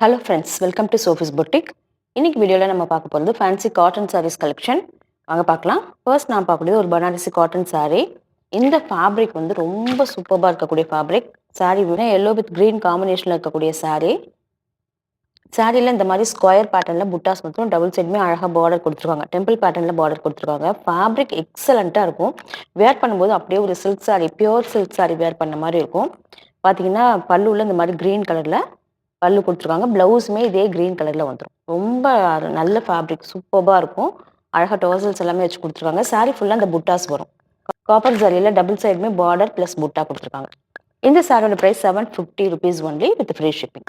Hello friends, welcome to Sophie's boutique. இன்னைக்கு வீடியோவில் நம்ம பார்க்க போகிறது ஃபேன்சி காட்டன் சாரீஸ் கலெக்ஷன். வாங்க பார்க்கலாம். ஃபர்ஸ்ட் நான் பார்க்கக்கூடியது ஒரு பனாரசி காட்டன் சாரீ. இந்த ஃபேப்ரிக் வந்து ரொம்ப சூப்பராக இருக்கக்கூடிய ஃபேப்ரிக். சாரீ விட எல்லோ வித் க்ரீன் காம்பினேஷனில் இருக்கக்கூடிய சாரீ. சாரியில் இந்த மாதிரி ஸ்கொயர் பேட்டர்னில் புட்டாஸ் மட்டும் டபுள் சைடுமே அழகாக பார்டர் கொடுத்துருக்காங்க. டெம்பிள் பேட்டர்னில் பார்டர் கொடுத்துருக்காங்க. ஃபேப்ரிக் எக்ஸலண்ட்டாக இருக்கும். வேர் பண்ணும்போது அப்படியே ஒரு silk sari, pure silk sari wear பண்ண மாதிரி இருக்கும். பார்த்தீங்கன்னா பல்லுவில் இந்த மாதிரி க்ரீன் கலரில் பல்லு கொடுத்துருக்காங்க. ப்ளவுஸுமே இதே க்ரீன் கலரில் வந்துடும். ரொம்ப நல்ல ஃபேப்ரிக், சூப்பராக இருக்கும். அழகாக டோசல்ஸ் எல்லாமே வச்சு கொடுத்துருக்காங்க. சாரீ ஃபுல்லாக இந்த புட்டாஸ் வரும். காப்பர் சாரியில் டபுள் சைடுமே பார்டர் ப்ளஸ் புட்டா கொடுத்துருக்காங்க. இந்த சாரியோட price 750 rupees only with free shipping.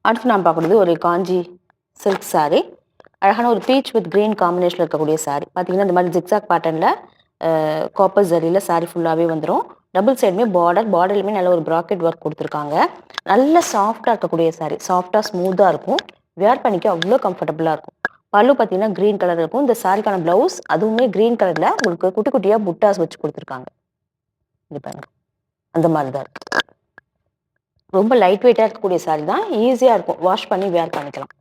அடுத்து நான் பார்க்குறது ஒரு காஞ்சி சில்க் சாரீ. அழகான ஒரு பீச் வித் க்ரீன் காம்பினேஷனில் இருக்கக்கூடிய சாரீ. பார்த்தீங்கன்னா இந்த மாதிரி ஜிக்ஸாக் பேட்டர்னில் காப்பர் ஜரியில் சாரீ ஃபுல்லாகவே வந்துடும். டபுள் சைடுமே பார்டர்லையுமே நல்ல ஒரு ப்ராக்கெட் ஒர்க் கொடுத்துருக்காங்க. நல்ல சாஃப்டாக இருக்கக்கூடிய சாரீ. சாஃப்டாக ஸ்மூத்தாக இருக்கும். வேர் பண்ணிக்க அவ்வளோ கம்ஃபர்டபுளாக இருக்கும். பல்லு பார்த்தீங்கன்னா க்ரீன் கலர் இருக்கும். இந்த சாரிக்கான ப்ளவுஸ் அதுவுமே க்ரீன் கலரில் உங்களுக்கு குட்டி குட்டியாக புட்டாஸ் வச்சு கொடுத்துருக்காங்க. இது பாருங்க, அந்த மாதிரி தான் இருக்கு. ரொம்ப லைட் வெயிட்டாக இருக்கக்கூடிய சாரீ தான். ஈஸியாக இருக்கும், வாஷ் பண்ணி வேர் பண்ணிக்கலாம்.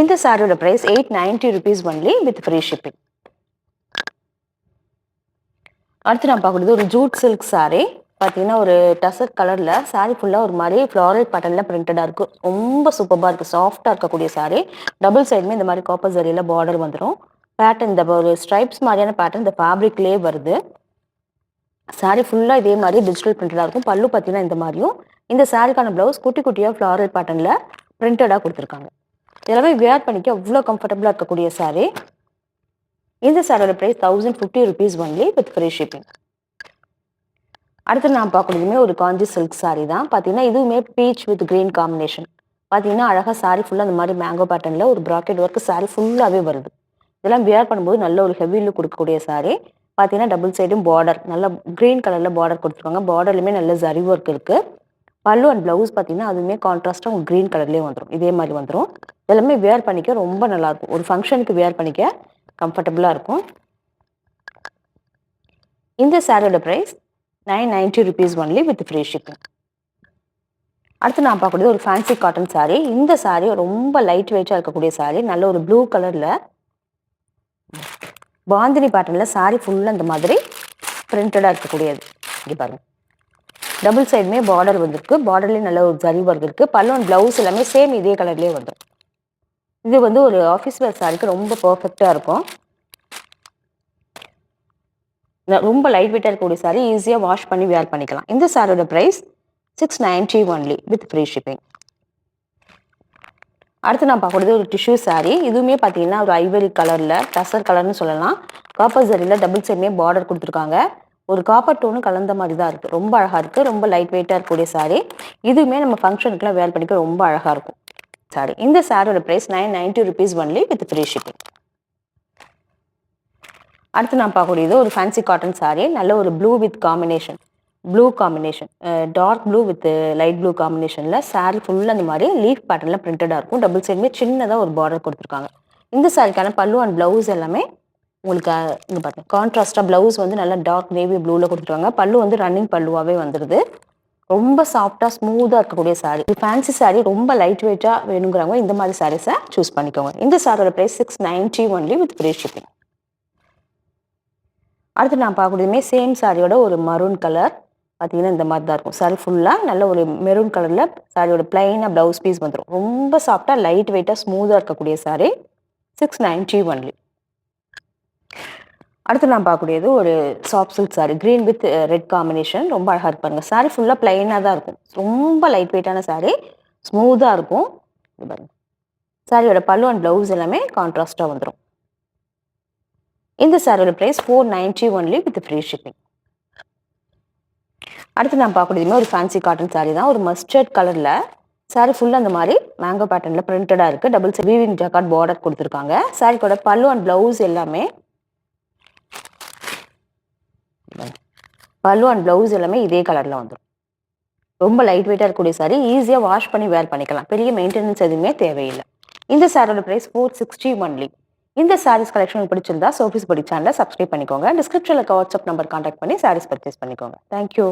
இந்த சாரியோட price 890 rupees only with free shipping. அடுத்து நான் பார்க்குறது ஒரு ஜூட் சில்க் சாரீ. பார்த்தீங்கன்னா ஒரு டசர் கலரில் சாரீ ஃபுல்லாக ஒரு மாதிரி ஃப்ளாரல் பேட்டர்னில் பிரிண்டடாக இருக்குது. ரொம்ப சூப்பராக இருக்குது. சாஃப்டாக இருக்கக்கூடிய சாரீ. டபுள் சைடுமே இந்த மாதிரி காப்பர் ஜரியில் பார்டர் வந்துடும். பேட்டர்ன் இந்த ஒரு ஸ்ட்ரைப்ஸ் மாதிரியான பேட்டர்ன் இந்த ஃபேப்ரிக்லேயே வருது. சாரீ ஃபுல்லாக இதே மாதிரி டிஜிட்டல் பிரிண்டடாக இருக்கும். பல்லு பார்த்தீங்கன்னா இந்த மாதிரியும். இந்த சாரீக்கான ப்ளவுஸ் குட்டி குட்டியாக ஃப்ளாரல் பேட்டர்னில் பிரிண்டடாக கொடுத்துருக்காங்க. இதெல்லாமே வேர் பண்ணிக்க அவ்வளோ கம்ஃபர்டபுளாக இருக்கக்கூடிய சாரீ. இந்த சாரியோட price 1050 rupees only with free shipping. அடுத்து நான் பார்க்கறதுமே ஒரு காஞ்சி சில்க் சாரீ தான். பார்த்தீங்கன்னா இதுவுமே பீச் வித் க்ரீன் காம்பினேஷன். பார்த்தீங்கன்னா அழகாக சாரீ ஃபுல்லாக அந்த மாதிரி மேங்கோ பேட்டர்னில் ஒரு ப்ராக்கெட் ஒர்க் சாரீ ஃபுல்லாகவே வருது. இதெல்லாம் வேர் பண்ணும்போது நல்ல ஒரு ஹெவி லுக் கொடுக்கக்கூடிய சாரீ. பார்த்தீங்கன்னா டபுள் சைடும் பார்டர் நல்ல க்ரீன் கலரில் பார்டர் கொடுத்துருக்காங்க. பார்டர்லையுமே நல்ல ஜரி ஒர்க் இருக்குது. பல்லு அண்ட் ப்ளவுஸ் பார்த்தீங்கன்னா அதுவுமே கான்ட்ராஸ்ட்டாக உங்களுக்கு க்ரீன் கலர்லேயே வந்துடும். இதே மாதிரி வந்துடும். எல்லாமே வேர் பண்ணிக்க ரொம்ப நல்லாயிருக்கும். ஒரு ஃபங்க்ஷனுக்கு வேர் பண்ணிக்க கம்ஃபர்டபுளாக இருக்கும். இந்த சாரியோட price 990 rupees only with free shipping. அடுத்து நான் பார்க்கறது ஒரு ஃபேன்சி காட்டன் சாரீ. இந்த சாரீ ரொம்ப லைட் வெயிட்டாக இருக்கக்கூடிய சாரீ. நல்ல ஒரு ப்ளூ கலரில் பாந்தினி பேட்டர்னில் சாரீ ஃபுல்லாக இந்த மாதிரி பிரிண்டடாக இருக்கக்கூடியது. இங்கே பாருங்கள், டபுள் சைடுமே பார்டர் வந்துருக்கு. பார்டர்லேயே நல்ல ஒரு ஜரி ஒர்க் இருக்குது. பல்லு அண்ட் ப்ளவுஸ் எல்லாமே சேம் இதே கலர்லேயே வந்துடும். இது வந்து ஒரு ஆஃபீஸ் வேர் சாரீக்கு ரொம்ப பர்ஃபெக்டாக இருக்கும். ரொம்ப லைட் வெயிட்டாக இருக்கக்கூடிய சாரீ. ஈஸியாக வாஷ் பண்ணி வேர் பண்ணிக்கலாம். இந்த சாரியோட price 690 only with free shipping. அடுத்து நான் பார்க்கறது ஒரு டிஷ்யூ சாரீ. இதுவுமே பார்த்தீங்கன்னா ஒரு ஐவரி கலரில் டசர் கலர்னு சொல்லலாம். காப்பர் ஜரியில் டபுள் சைடுமே பார்டர் கொடுத்துருக்காங்க. ஒரு காப்பர் டோனு கலந்த மாதிரி தான் இருக்குது. ரொம்ப அழகாக இருக்குது. ரொம்ப லைட் வெயிட்டாக இருக்கக்கூடிய சாரீ. இதுவுமே நம்ம ஃபங்க்ஷனுக்குலாம் வேர் பண்ணிக்க ரொம்ப அழகாக இருக்கும் சாரீ. இந்த சாரியோட price 990 rupees only with free shipping. அடுத்து நான் பார்க்கக்கூடியது ஒரு ஃபேன்சி காட்டன் சாரீ. நல்ல ஒரு blue with combination, blue combination, dark blue with light blue காம்பினேஷனில் சாரீ ஃபுல்லாக அந்த மாதிரி லீஃப் பேட்டர்னில் பிரிண்டடாக இருக்கும். டபுள் சைடுமே சின்னதாக ஒரு பார்டர் கொடுத்துருக்காங்க. இந்த சாரிக்கான பல்லு அண்ட் ப்ளவுஸ் எல்லாமே உங்களுக்கு இங்கே பார்த்தீங்க கான்ட்ராஸ்டாக ப்ளவுஸ் வந்து நல்லா டார்க் நேவி ப்ளூவில் கொடுத்துருக்காங்க. பல்லு வந்து ரன்னிங் பல்லுவாகவே வந்துடுது. ரொம்ப சாஃப்டாக ஸ்மூத்தாக இருக்கக்கூடிய சாரீ. ஃபேன்சி சாரீ ரொம்ப லைட் வெயிட்டாக வேணுங்கிறவங்க இந்த மாதிரி சாரீஸை சூஸ் பண்ணிக்கோங்க. இந்த சாரியோட price 690 only with free shipping. அடுத்து நான் பார்க்கக்கூடியதுமே சேம் சாரியோட ஒரு மரூன் கலர். பார்த்தீங்கன்னா இந்த மாதிரி தான் இருக்கும். சாரீ ஃபுல்லாக நல்ல ஒரு மெரூன் கலரில் சாரியோட பிளைனாக ப்ளவுஸ் பீஸ் வந்துடும். ரொம்ப சாஃப்டாக லைட் வெயிட்டாக ஸ்மூத்தாக இருக்கக்கூடிய சாரீ. 690 ஒன்லி. அடுத்து நான் பார்க்கக்கூடியது ஒரு soft silk sari. Green with red combination. ரொம்ப அழகாக இருப்பாருங்க. சாரீ ஃபுல்லாக பிளைனாக தான் இருக்கும். ரொம்ப லைட் வெயிட்டான சாரீ. ஸ்மூத்தாக இருக்கும். இது பாருங்க, சாரியோட பல்லு அண்ட் ப்ளவுஸ் எல்லாமே கான்ட்ராஸ்டாக வந்துடும். இந்த சாரியோட price 490 only with free shipping. அடுத்து நான் பார்க்கக்கூடியதுமே ஒரு ஃபேன்சி காட்டன் சாரீ தான். ஒரு மஸ்டர்ட் கலரில் சாரீ ஃபுல்லாக அந்த மாதிரி மேங்கோ பேட்டர்னில் பிரிண்டடாக இருக்குது. Double side weaving jacquard border கொடுத்துருக்காங்க. சாரீக்கோட பல்லு அண்ட் ப்ளவுஸ் எல்லாமே இதே கலரில் வந்துடும். ரொம்ப லைட் வெயிட்டாக இருக்கக்கூடிய சாரீ. ஈஸியாக வாஷ் பண்ணி வேர் பண்ணிக்கலாம். பெரிய மெயின்டெனன்ஸ் எதுவுமே தேவையில்லை. இந்த சாரியோட ப்ரைஸ் 460 ஒன்லி. இந்த சாரீஸ் கலெக்ஷன் பிடிச்சிருந்தா சோஃபிஸ் பொட்டிக் சேனலை சப்ஸ்கிரைப் பண்ணிக்கோங்க. டிஸ்கிரிப்ஷனில் வாட்ஸ்அப் நம்பர் கான்டாக்ட் பண்ணி சாரீஸ் பர்ச்சேஸ் பண்ணிக்கோங்க. தேங்க்யூ.